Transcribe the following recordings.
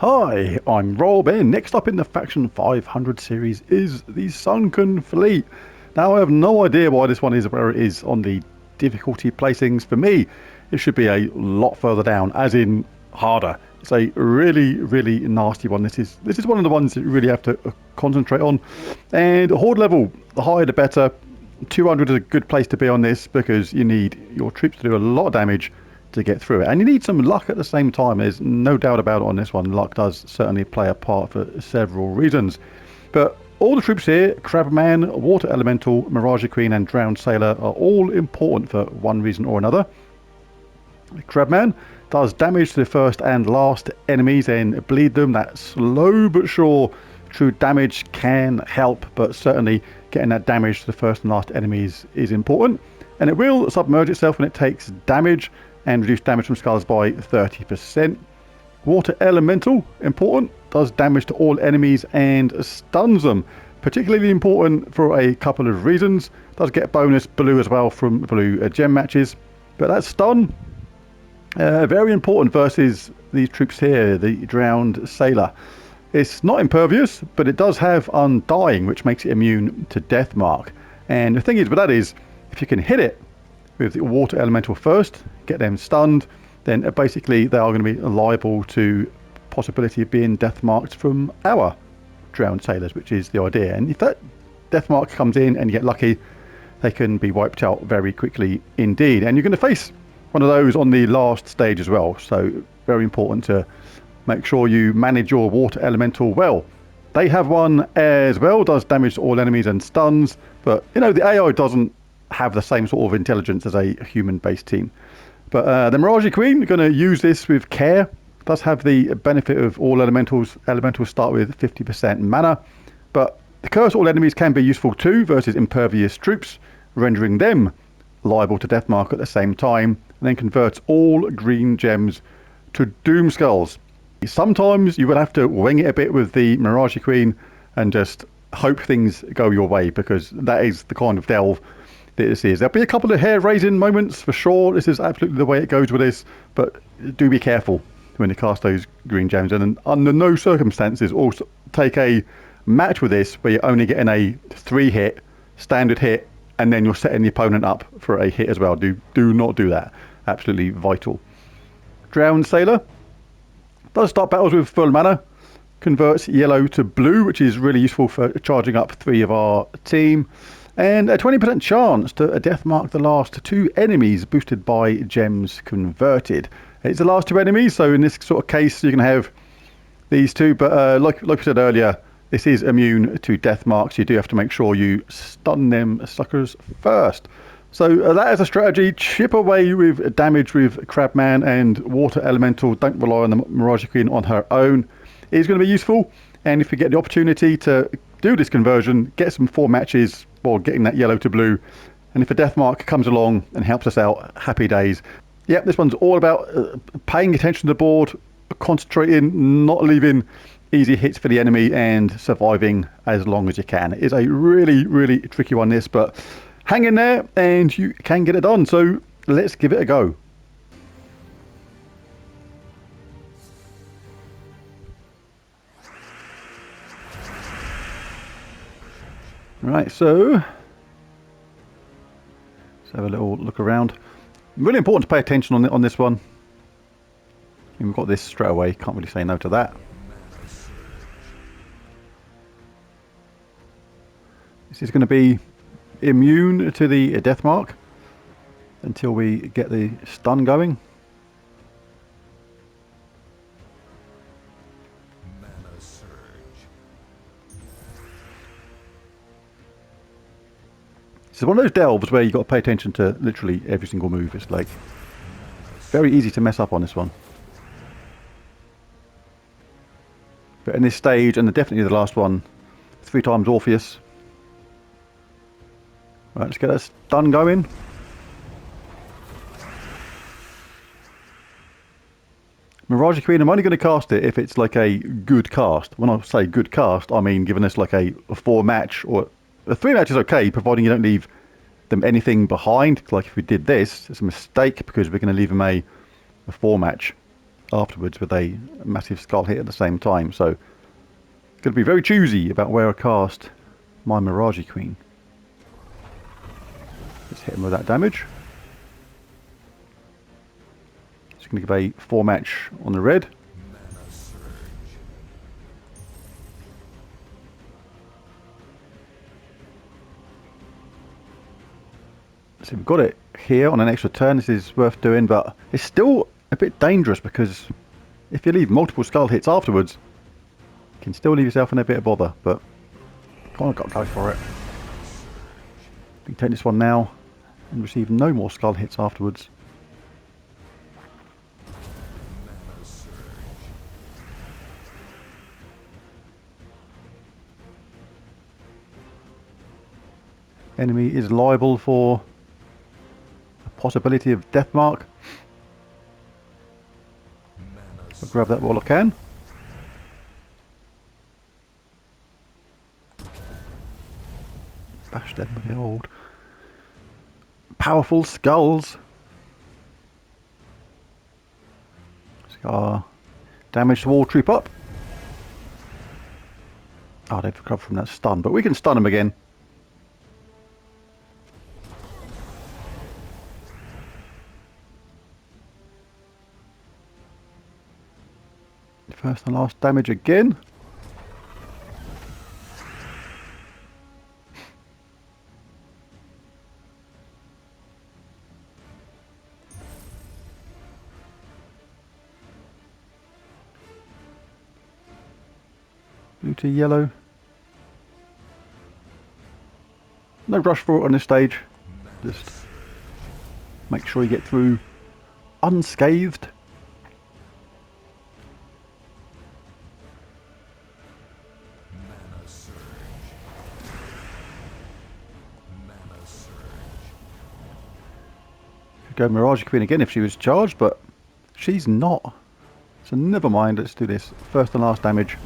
Hi, I'm Rob, and next up in the Faction 500 series is the Sunken Fleet. Now, I have no idea why this one is where it is on the difficulty placings. For me, it should be a lot further down, as in harder. It's a really nasty one. This is one of the ones that you really have to concentrate on. And horde level, the higher the better. 200 is a good place to be on this because you need your troops to do a lot of damage to get through it, and you need some luck at the same time. There's no doubt about it on this one. Luck does certainly play a part for several reasons, but all the troops here, Crabman, Water Elemental, Mirage Queen and Drowned Sailor, are all important for one reason or another. Crabman does damage to the first and last enemies and bleed them. That slow but sure true damage can help, but certainly getting that damage to the first and last enemies is important, and it will submerge itself when it takes damage and reduce damage from skulls by 30%. Water Elemental, important, does damage to all enemies and stuns them. Particularly important for a couple of reasons. Does get bonus blue as well from blue gem matches. But that stun, very important versus these troops here, the Drowned Sailor. It's not impervious, but it does have Undying, which makes it immune to Death Mark. And the thing is with that is, if you can hit it with the Water Elemental first, get them stunned, then basically they are going to be liable to possibility of being death marked from our Drowned Sailors, which is the idea. And if that death mark comes in and you get lucky, they can be wiped out very quickly indeed. And you're going to face one of those on the last stage as well, so very important to make sure you manage your Water Elemental well. They have one as well, does damage to all enemies and stuns, but you know, the AI doesn't have the same sort of intelligence as a human-based team. But the Mirage Queen, going to use this with care. Does have the benefit of all elementals. Elementals start with 50% mana, but the curse all enemies can be useful too versus impervious troops, rendering them liable to death mark at the same time, and then converts all green gems to doom skulls. Sometimes you will have to wing it a bit with the Mirage Queen and just hope things go your way, because that is the kind of delve this is. There'll be a couple of hair-raising moments for sure. This is absolutely the way it goes with this, but do be careful when you cast those green gems, and under no circumstances also take a match with this where you're only getting a 3-hit standard hit and then you're setting the opponent up for a hit as well. Do not do that. Absolutely vital. Drowned Sailor does start battles with full mana, converts yellow to blue, which is really useful for charging up 3 of our team, and a 20% chance to death mark the last 2 enemies boosted by gems converted. It's the last 2 enemies, so in this sort of case you can have these 2, but like I said earlier, this is immune to death marks. You do have to make sure you stun them suckers first. So that is a strategy. Chip away with damage with Crabman and Water Elemental. Don't rely on the Mirage Queen on her own. It's going to be useful, and if you get the opportunity to do this conversion, get some 4 matches while getting that yellow to blue, and if a death mark comes along and helps us out, happy days. Yep, this one's all about paying attention to the board, concentrating, not leaving easy hits for the enemy, and surviving as long as you can. It is a really tricky one, this, but hang in there and you can get it done. So let's give it a go. Right, so let's have a little look around. Really important to pay attention on this one. And we've got this straight away, can't really say no to that. This is going to be immune to the death mark until we get the stun going. It's one of those delves where you've got to pay attention to literally every single move. It's like very easy to mess up on this one. But in this stage, and definitely the last one, 3 times Orpheus. Right, let's get that stun going. Mirage Queen, I'm only going to cast it if it's like a good cast. When I say good cast, I mean giving us like a 4 match, or a 3 match is okay, providing you don't leave them anything behind. Like if we did this, it's a mistake because we're going to leave them a 4 match. afterwards with a massive skull hit at the same time. So, going to be very choosy about where I cast my Mirage Queen. Let's hit him with that damage. Just going to give a 4 match on the red. So we've got it here on an extra turn. This is worth doing, but it's still a bit dangerous because if you leave multiple skull hits afterwards, you can still leave yourself in a bit of bother, but kind of got to go for it. We can take this one now and receive no more skull hits afterwards. Enemy is liable for possibility of death mark. I'll grab that while I can. Bash them with the old powerful skulls. Scar damage to wall troop up. Oh, they've recovered from that stun, but we can stun them again. First and last damage again. Blue to yellow. No rush for it on this stage. Just make sure you get through unscathed. Go Mirage Queen again if she was charged, but she's not. So never mind, let's do this. First and last damage.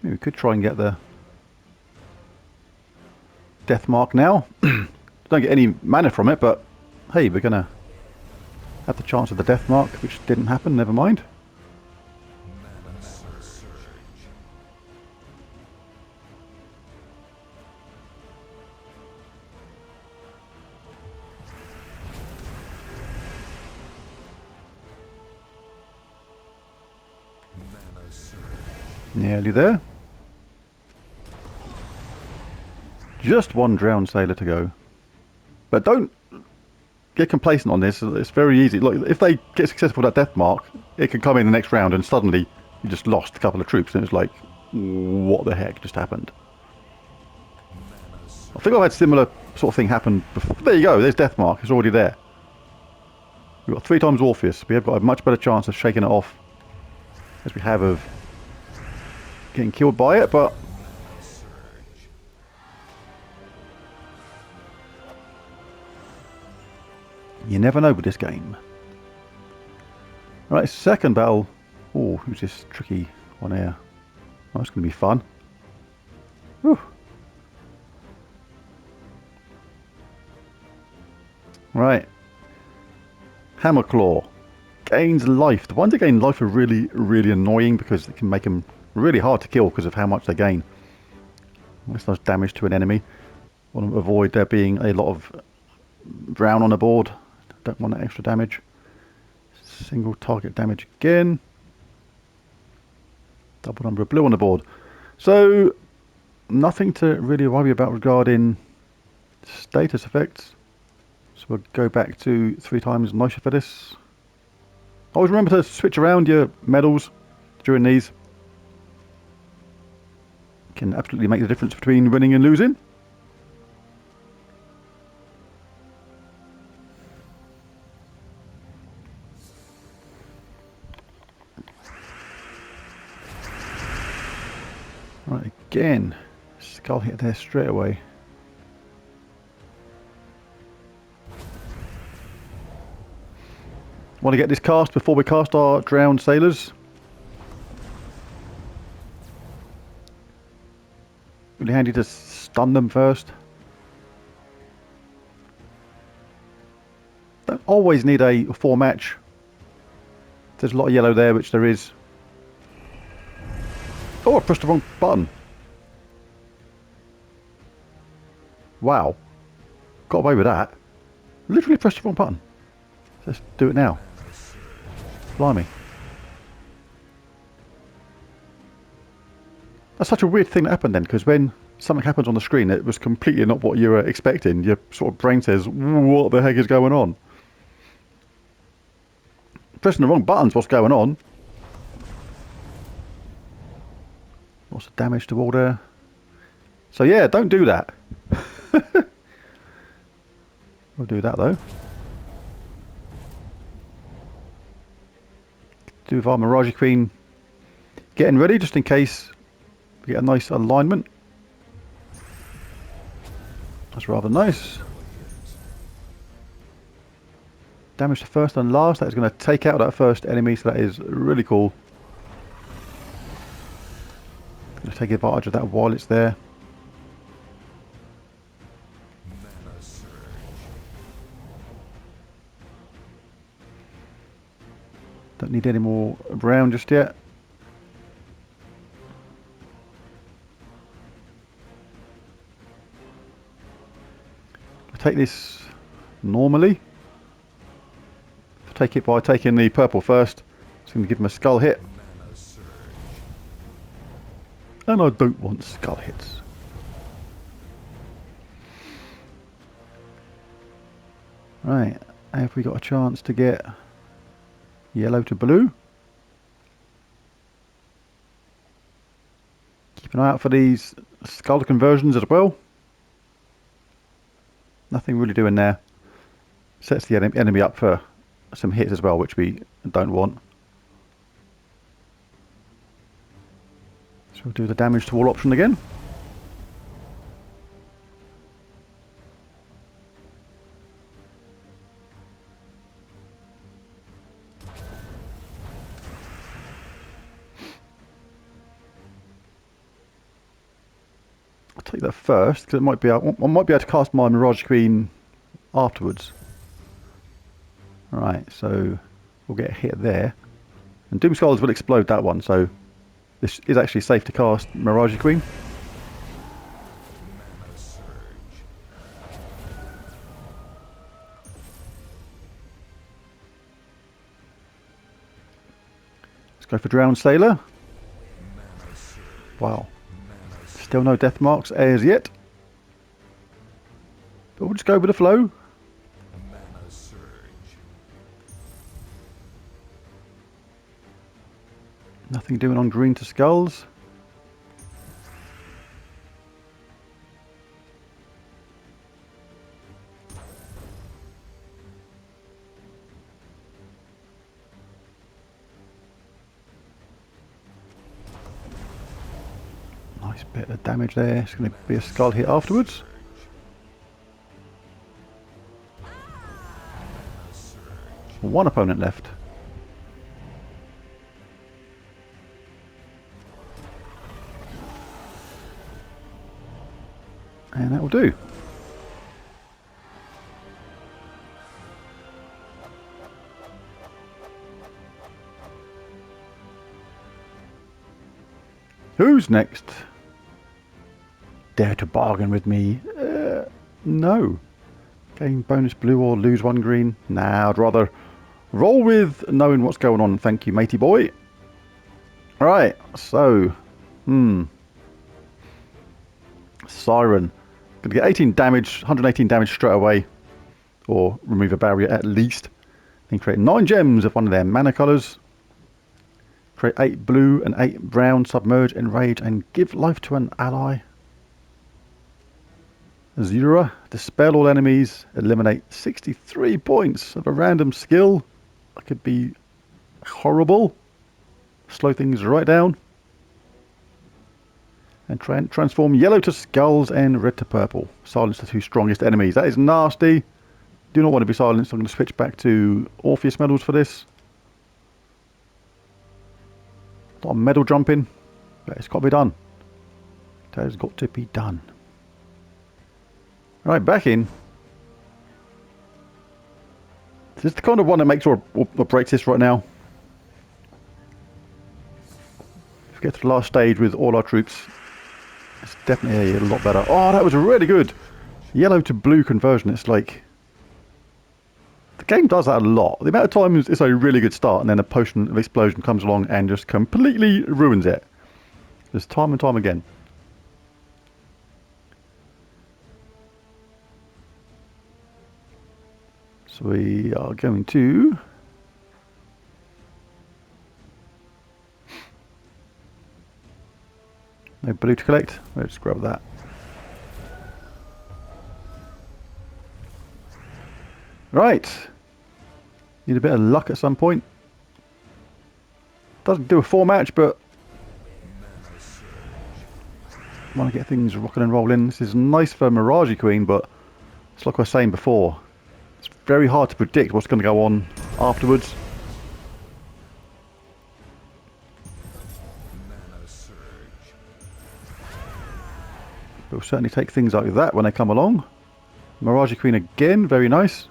Maybe we could try and get the death mark now. Don't get any mana from it, but hey, we're gonna have the chance of the death mark, which didn't happen, never mind. Nearly there. Just one drowned sailor to go. But don't get complacent on this. It's very easy. Look, if they get successful with that death mark, it can come in the next round and suddenly you just lost a couple of troops and it's like, what the heck just happened? I think I've had similar sort of thing happen before. There you go, there's death mark. It's already there. We've got 3 times Orpheus. We have got a much better chance of shaking it off as we have of getting killed by it, but you never know with this game. Right, second battle. Oh, who's this tricky one here? Oh, that's going to be fun. Whew. Right. Hammerclaw gains life. The ones that gain life are really, really annoying because it can make them really hard to kill because of how much they gain. This does damage to an enemy. Want to avoid there being a lot of brown on the board. Don't want that extra damage. Single target damage again. Double number of blue on the board. So nothing to really worry about regarding status effects. So we'll go back to 3 times Noisha for this. Always remember to switch around your medals during these. Can absolutely make the difference between winning and losing. Right, again, skull hit there straight away. Want to get this cast before we cast our drowned sailors. Really handy to stun them first. Don't always need a 4-match. There's a lot of yellow there, which there is. Oh, I pressed the wrong button. Wow. Got away with that. Literally pressed the wrong button. Let's do it now. Blimey. That's such a weird thing that happened then, because when something happens on the screen, it was completely not what you were expecting. Your sort of brain says, what the heck is going on? Pressing the wrong buttons, what's going on? What's the damage to order? So yeah, don't do that. We'll do that though. Do with our Mirage Queen getting ready just in case we get a nice alignment. That's rather nice. Damage to first and last. That is going to take out that first enemy, so that is really cool. Going to take advantage of that while it's there. Don't need any more brown just yet. I take this normally. Take it by taking the purple first. It's going to give him a skull hit. And I don't want skull hits. Right, have we got a chance to get yellow to blue? Keep an eye out for these skull conversions as well. Nothing really doing there. Sets the enemy up for some hits as well, which we don't want. So we'll do the damage to all option again. I'll take that first because it might be I might be able to cast my Mirage Queen afterwards. Right, so we'll get a hit there. And Doom Skulls will explode that one, so this is actually safe to cast Mirage Queen. Let's go for Drowned Sailor. Wow. Still no death marks as yet. But we'll just go with the flow. Nothing doing on green to skulls. Nice bit of damage there. It's going to be a skull hit afterwards. One opponent left. And that will do. Who's next? Dare to bargain with me? No. Gain bonus blue or lose one green? Nah, I'd rather roll with knowing what's going on. Thank you, matey boy. Alright, so... Siren. Going to get 18 damage, 118 damage straight away. Or remove a barrier at least. Then create 9 gems of one of their mana colours. Create 8 blue and 8 brown, submerge, enrage, and give life to an ally. Azura, dispel all enemies, eliminate 63 points of a random skill. That could be horrible. Slow things right down. And transform yellow to skulls and red to purple. Silence the 2 strongest enemies. That is nasty. Do not want to be silenced. I'm going to switch back to Orpheus medals for this. A lot of medal jumping, but it's got to be done. That has got to be done. Right, back in. This is the kind of one that makes or breaks this right now. If we get to the last stage with all our troops, it's definitely a lot better. Oh, that was really good. Yellow to blue conversion. It's like... The game does that a lot. The amount of times it's a really good start and then a potion of explosion comes along and just completely ruins it. Just time and time again. So we are going to... No blue to collect. Let's grab that. Right. Need a bit of luck at some point. Doesn't do a full match, but want to get things rocking and rolling. This is nice for Mirage Queen, but it's like I was saying before. It's very hard to predict what's going to go on afterwards. We'll certainly take things like that when they come along. Mirage Queen again, very nice.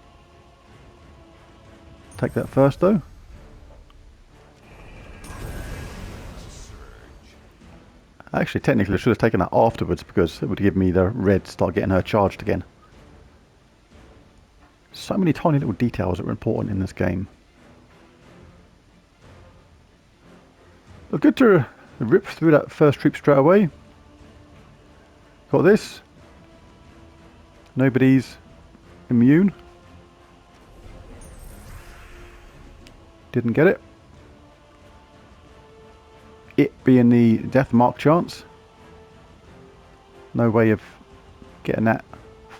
Take that first though. Actually, technically I should have taken that afterwards because it would give me the red to start getting her charged again. So many tiny little details that are important in this game. But good to rip through that first troop straight away. Got this. Nobody's immune. Didn't get it. It being the death mark chance. No way of getting that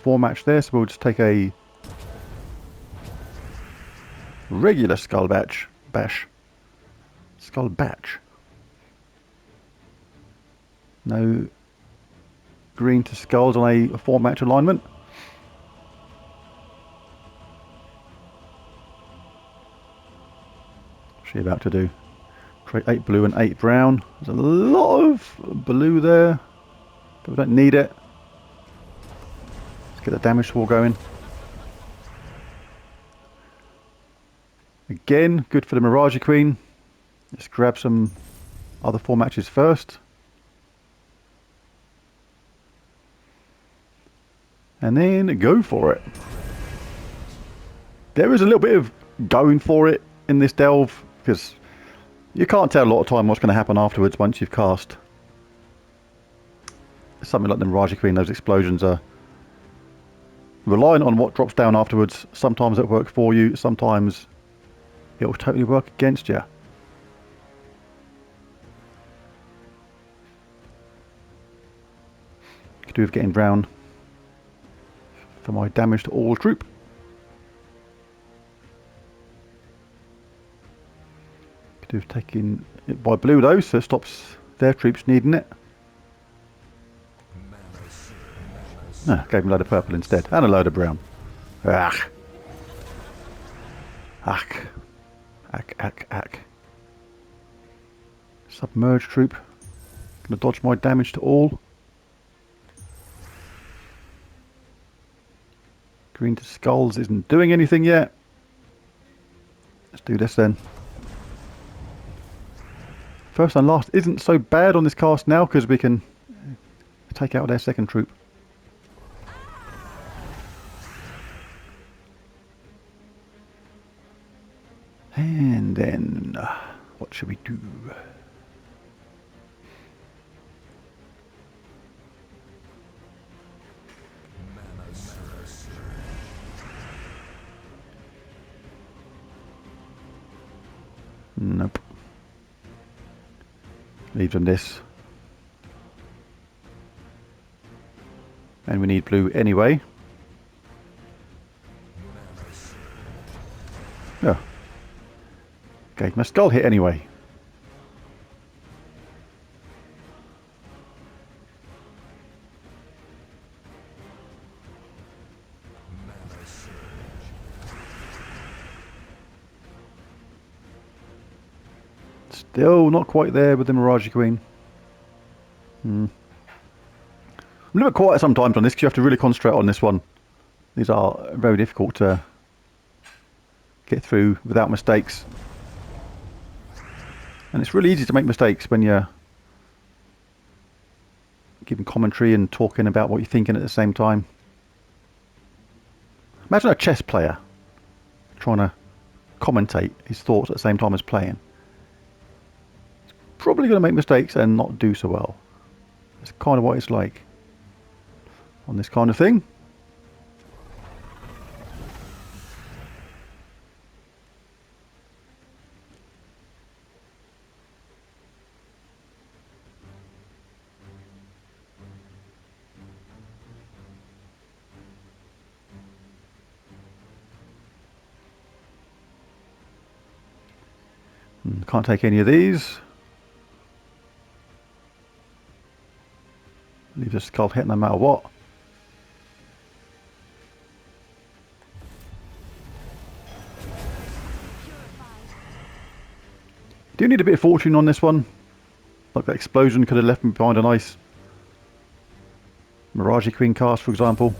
4 match there, so we'll just take a regular skull bash. Skull batch. No green to skulls on a 4 match alignment. What's she about to do? Create 8 blue and 8 brown. There's a lot of blue there, but we don't need it. Let's get the damage wall going. Again, good for the Mirage Queen. Let's grab some other 4 matches first. And then go for it. There is a little bit of going for it in this delve, because you can't tell a lot of time what's going to happen afterwards once you've cast. Something like the Mirage Queen, those explosions are reliant on what drops down afterwards. Sometimes it works for you, sometimes it will totally work against you. Could do with getting brown for my damage to all troop. Could do with taking it by blue though, so it stops their troops needing it. No, gave him a load of purple instead, and a load of brown. Ach. Ack. Ack, ack, ack. Submerged troop. Gonna dodge my damage to all. Green to skulls isn't doing anything yet. Let's do this then. First and last isn't so bad on this cast now because we can take out their second troop. And then, what should we do? Nope. Leave them this. And we need blue anyway. Yeah. Okay, my skull hit anyway. Still not quite there with the Mirage Queen. I'm a little bit quiet sometimes on this because you have to really concentrate on this one. These are very difficult to get through without mistakes. And it's really easy to make mistakes when you're giving commentary and talking about what you're thinking at the same time. Imagine a chess player trying to commentate his thoughts at the same time as playing. He's probably going to make mistakes and not do so well. That's kind of what it's like on this kind of thing. Can't take any of these. Leave the skull hit no matter what. Do need a bit of fortune on this one. Like that explosion could have left me behind a nice Mirage Queen cast, for example.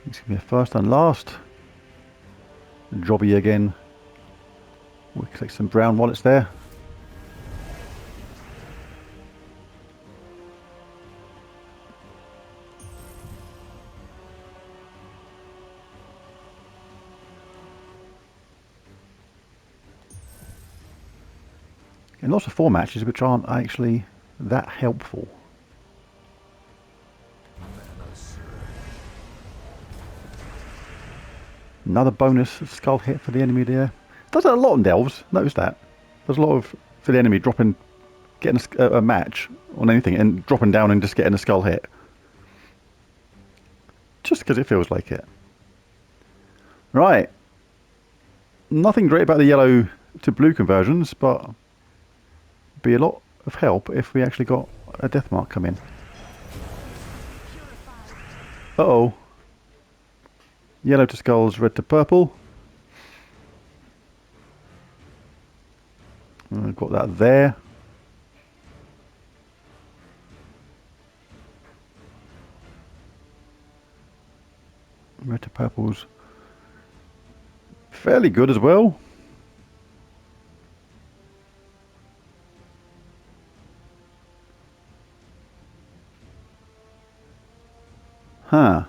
It's going to be a first and last. Jobby again. We collect some brown wallets there. And lots of 4 matches which aren't actually that helpful. Another bonus skull hit for the enemy there. Does that a lot on Delves, notice that. There's a lot of, for the enemy, dropping, getting a match on anything and dropping down and just getting a skull hit. Just because it feels like it. Right. Nothing great about the yellow to blue conversions, but be a lot of help if we actually got a death mark come in. Uh-oh. Yellow to skulls, red to purple. I've got that there. Red to purple's fairly good as well. Huh.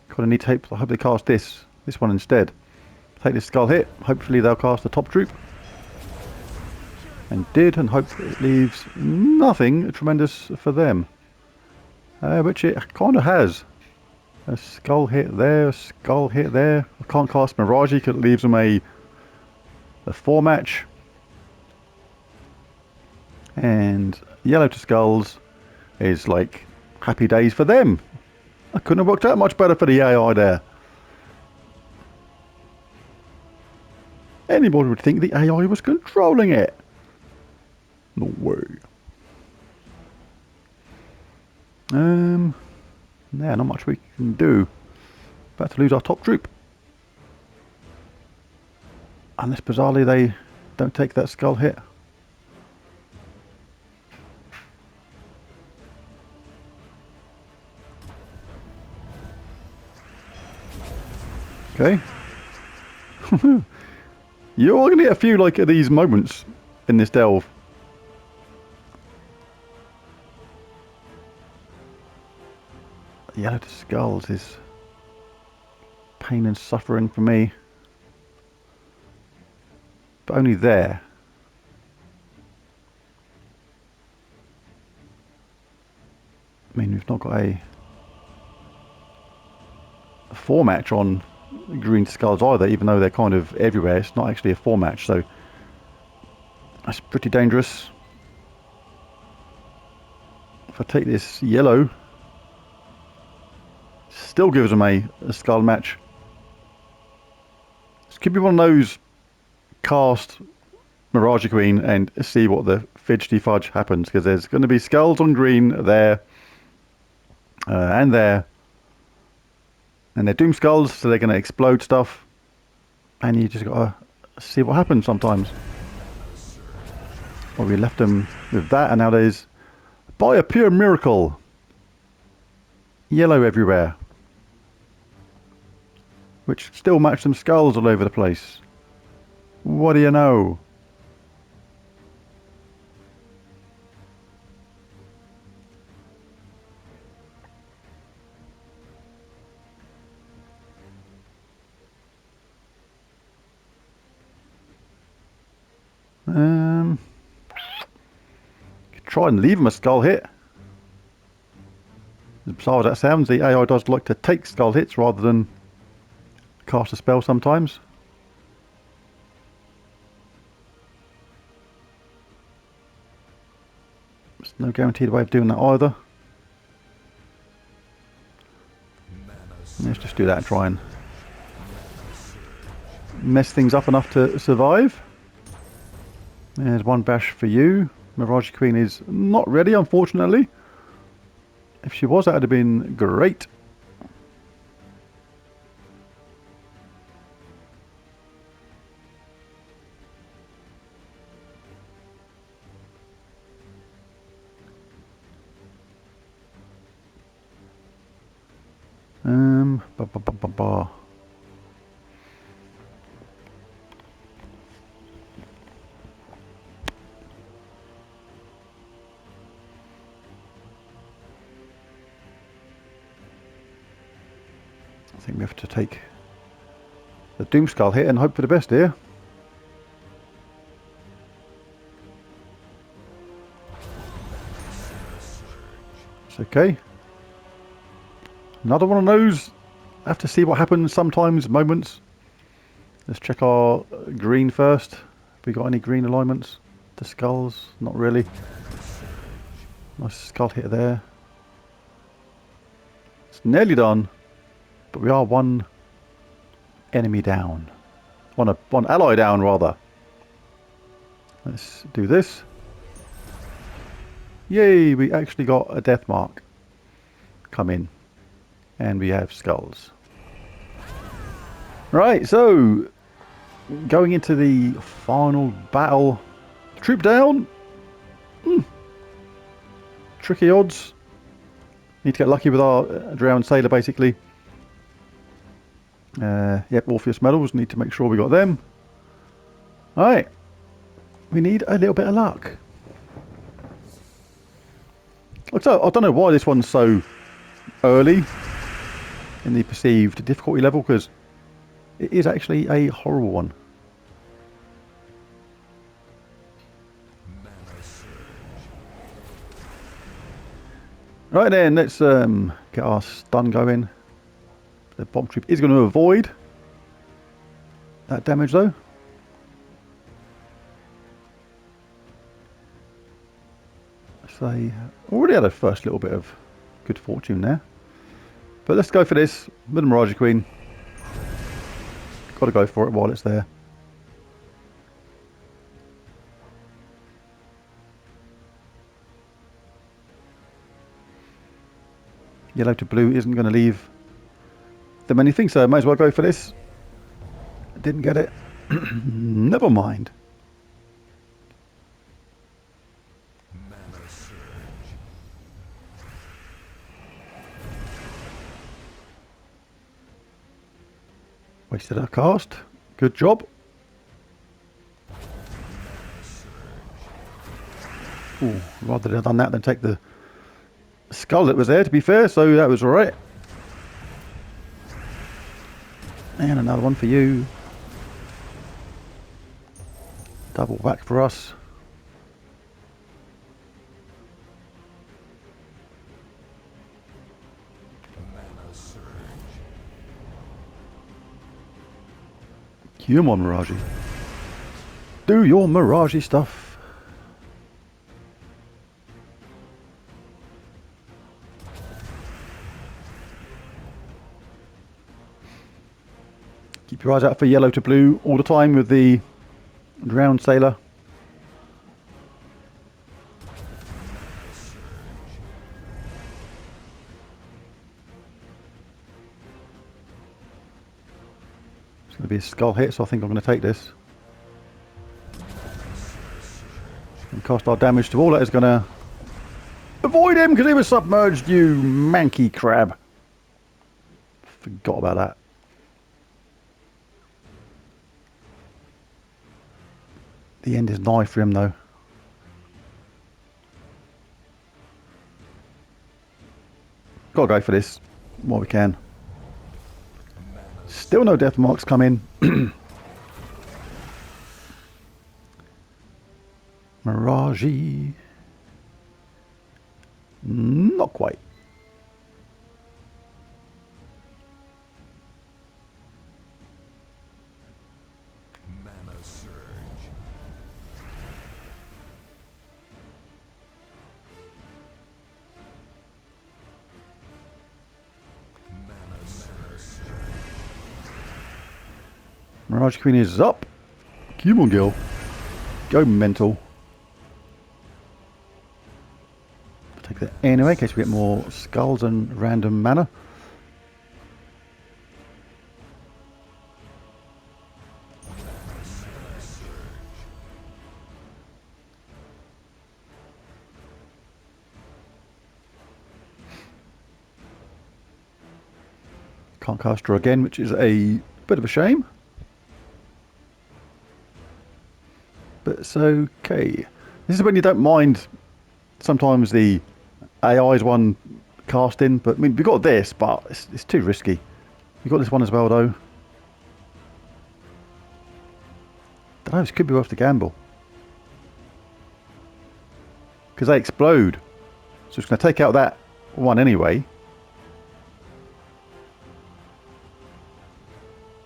Kind of need to hope they cast this one instead. Take this skull hit. Hopefully they'll cast the top troop. And did, and hope it leaves nothing tremendous for them. Which it kind of has. A skull hit there, a skull hit there. I can't cast Mirage because it leaves them a 4 match. And yellow to skulls is like happy days for them. I couldn't have worked out much better for the AI there. Anybody would think the AI was controlling it. No way. Yeah, not much we can do. About to lose our top troop. Unless bizarrely they don't take that skull hit. Okay. You're going to get a few like these moments in this delve. Yellow to skulls is pain and suffering for me. But only there. I mean, we've not got a 4 match on green skulls either, even though they're kind of everywhere. It's not actually a 4 match, so that's pretty dangerous. If I take this yellow, still gives them a skull match. This could be one of those cast Mirage Queen and see what the fidgety fudge happens, because there's going to be skulls on green there and there, and they're doom skulls, so they're going to explode stuff, and you just got to see what happens sometimes. Well, we left them with that, and now there's, by a pure miracle, yellow everywhere, which still match some skulls all over the place. What do you know? Try and leave him a skull hit. As bizarre as that sounds, the AI does like to take skull hits rather than cast a spell sometimes. There's no guaranteed way of doing that either. Let's just do that and try and mess things up enough to survive. There's one bash for you. Mirage Queen is not ready, unfortunately. If she was, that would have been great. Ba, ba, ba, ba, ba. I think we have to take the Doomskull hit and hope for the best here. It's okay. Another one of those. I have to see what happens sometimes, moments. Let's check our green first. Have we got any green alignments? The skulls? Not really. Nice skull hit there. It's nearly done. But we are one enemy down. One ally down, rather. Let's do this. Yay, we actually got a death mark come in. And we have skulls. Right, so going into the final battle. Troop down. Tricky odds. Need to get lucky with our drowned sailor, basically. Yep, Orpheus medals. Need to make sure we got them. Alright. We need a little bit of luck. So, I don't know why this one's so early in the perceived difficulty level, because it is actually a horrible one. Right then, let's get our stun going. The bomb troop is going to avoid that damage though. So they already had a first little bit of good fortune there. But let's go for this with the Mirage Queen. Got to go for it while it's there. Yellow to blue isn't going to leave them anything, so I might as well go for this. Didn't get it. Never mind. Wasted our cast. Good job. Ooh, rather have done that than take the skull that was there, to be fair, so that was alright. And another one for you. Double whack for us. Come on, Mirage. Do your Mirage stuff. Keep your eyes out for yellow to blue all the time with the drowned sailor. It's going to be a skull hit, so I think I'm going to take this. And cost our damage to all that is going to avoid him because he was submerged, you manky crab. Forgot about that. The end is nigh for him though. Gotta go for this while we can. Still no death marks come in. Mirage. Not quite. Mana surge. Mana surge. Mirage Queen is up. Come on, girl. Go mental. Take that anyway, in case we get more skulls and random mana. Can't cast her again, which is a bit of a shame. But it's okay. This is when you don't mind sometimes the AI's one casting, but I mean, we got this, but it's too risky. We got this one as well, though. Don't know, this could be worth the gamble. Because they explode. So it's going to take out that one anyway.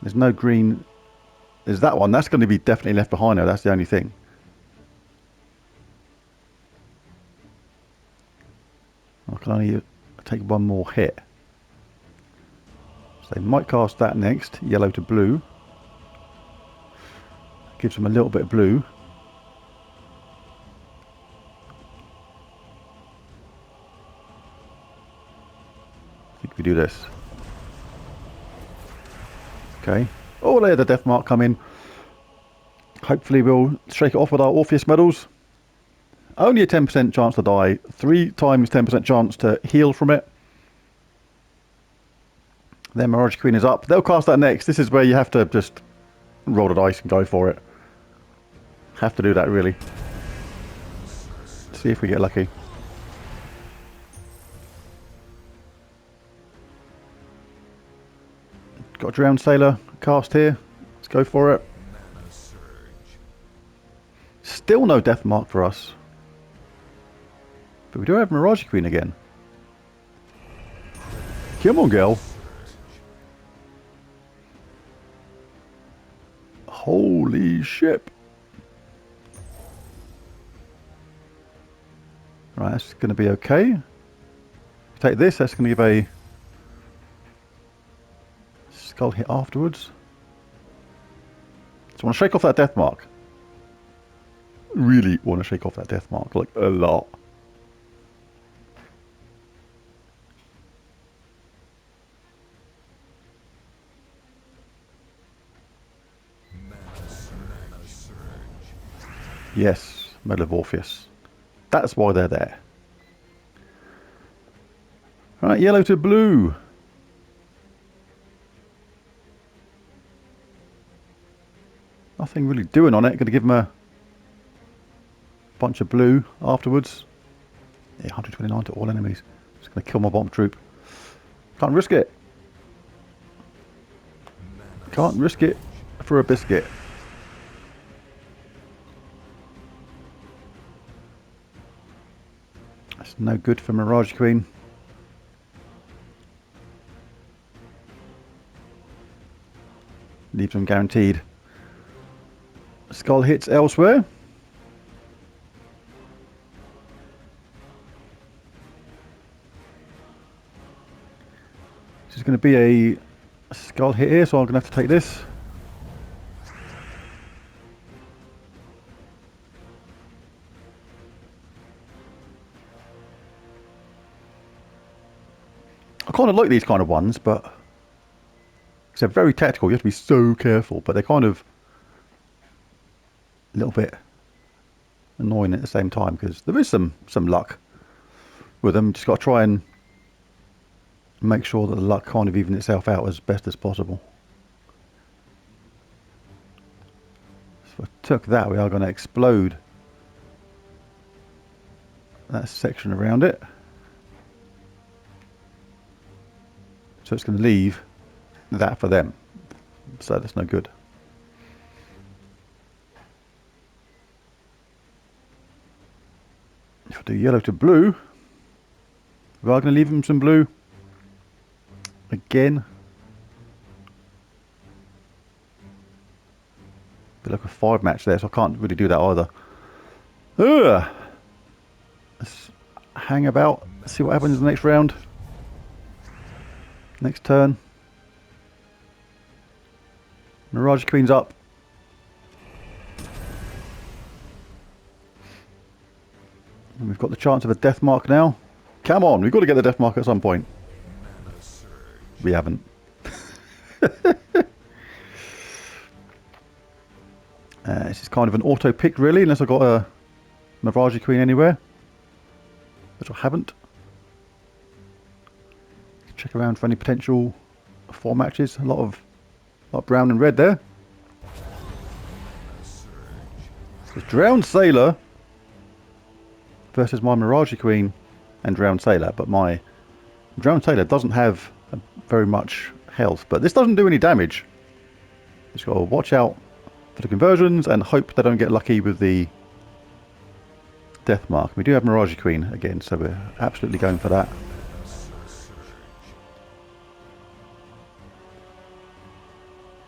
There's no green. There's that one. That's going to be definitely left behind now. That's the only thing. I can only take one more hit. So they might cast that next. Yellow to blue. Gives them a little bit of blue. I think we do this. Okay. Oh, there, the death mark come in. Hopefully we'll shake it off with our Orpheus medals. Only a 10% chance to die. 3 times 10% chance to heal from it. Then Mirage Queen is up. They'll cast that next. This is where you have to just roll the dice and go for it. Have to do that, really. See if we get lucky. Got a drowned sailor cast here. Let's go for it. Still no death mark for us. But we do have Mirage Queen again. Come on, girl. Holy shit. Right, that's going to be okay. Take this, that's going to give a skull hit afterwards. So I want to shake off that death mark. Really want to shake off that death mark, like a lot. Yes, Medal of Orpheus. That's why they're there. Right, yellow to blue. Nothing really doing on it. Going to give them a bunch of blue afterwards. Yeah, 129 to all enemies. Just going to kill my bottom troop. Can't risk it. Can't risk it for a biscuit. That's no good for Mirage Queen. Leaves them guaranteed. Skull hits elsewhere. This is going to be a skull hit here, so I'm going to have to take this. kind of like these kind of ones, but they're very tactical. You have to be so careful, but they're kind of a little bit annoying at the same time because there is some luck with them. Just got to try and make sure that the luck kind of evens itself out as best as possible. So if I took that, we are going to explode that section around it. So it's going to leave that for them. So that's no good. If I do yellow to blue, we are going to leave them some blue again. Be like a 5 match there, so I can't really do that either. Ugh. Let's hang about, see what happens in the next round. Next turn. Mirage Queen's up. And we've got the chance of a death mark now. Come on, we've got to get the death mark at some point. We haven't. This is kind of an auto pick really, unless I've got a Mirage Queen anywhere, which I haven't. Check around for any potential 4 matches. A lot of brown and red there. So it's Drowned Sailor versus my Mirage Queen and Drowned Sailor, but my Drowned Sailor doesn't have very much health, but this doesn't do any damage. Just got to watch out for the conversions and hope they don't get lucky with the death mark. We do have Mirage Queen again, so we're absolutely going for that.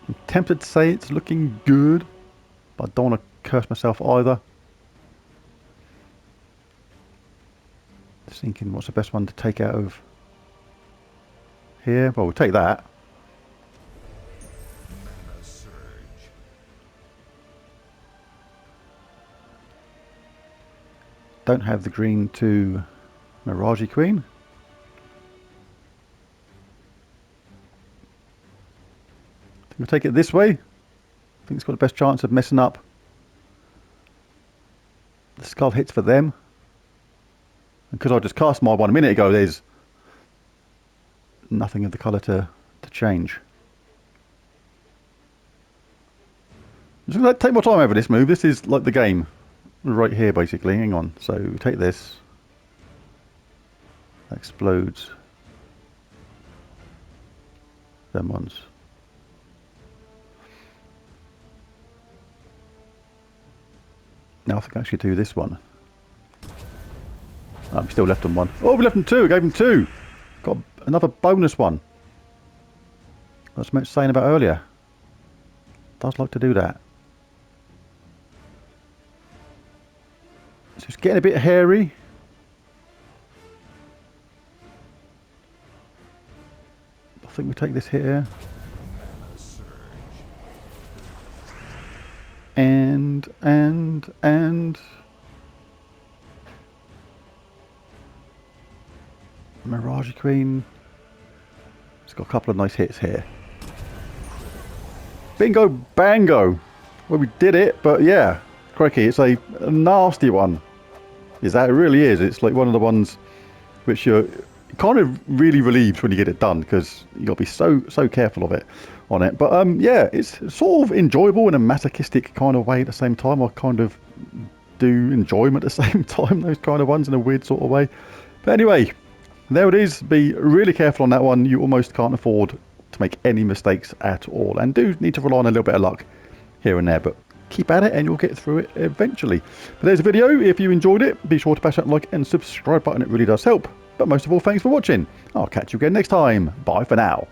I'm tempted to say it's looking good, but I don't want to curse myself either. Just thinking what's the best one to take out of here. Well, we'll take that. Don't have the green to Mirage Queen. We'll take it this way. I think it's got the best chance of messing up the skull hits for them. And because I just cast my one a minute ago, there's nothing of the colour to change. I'm just going to take my time over this move. This is like the game. Right here basically. Hang on. So we take this. That explodes. Them ones. Now I think I actually do this one. I'm still left on one. Oh, we left him 2. Gave him 2. Got another bonus one. I was saying about earlier. Does like to do that. So it's getting a bit hairy. I think we take this here. And Mirage Queen. It's got a couple of nice hits here. Bingo bango. Well, we did it, but yeah, crikey, it's a nasty one. Is that it really is? It's like one of the ones which you're kind of really relieved when you get it done, because you got to be so careful of it on it. But yeah, it's sort of enjoyable in a masochistic kind of way at the same time. I kind of do enjoy them at the same time, those kind of ones, in a weird sort of way. But anyway, there it is. Be really careful on that one. You almost can't afford to make any mistakes at all, and do need to rely on a little bit of luck here and there, but keep at it and you'll get through it eventually. But there's a video. If you enjoyed it, be sure to bash that like and subscribe button. It really does help. But most of all, thanks for watching. I'll catch you again next time. Bye for now.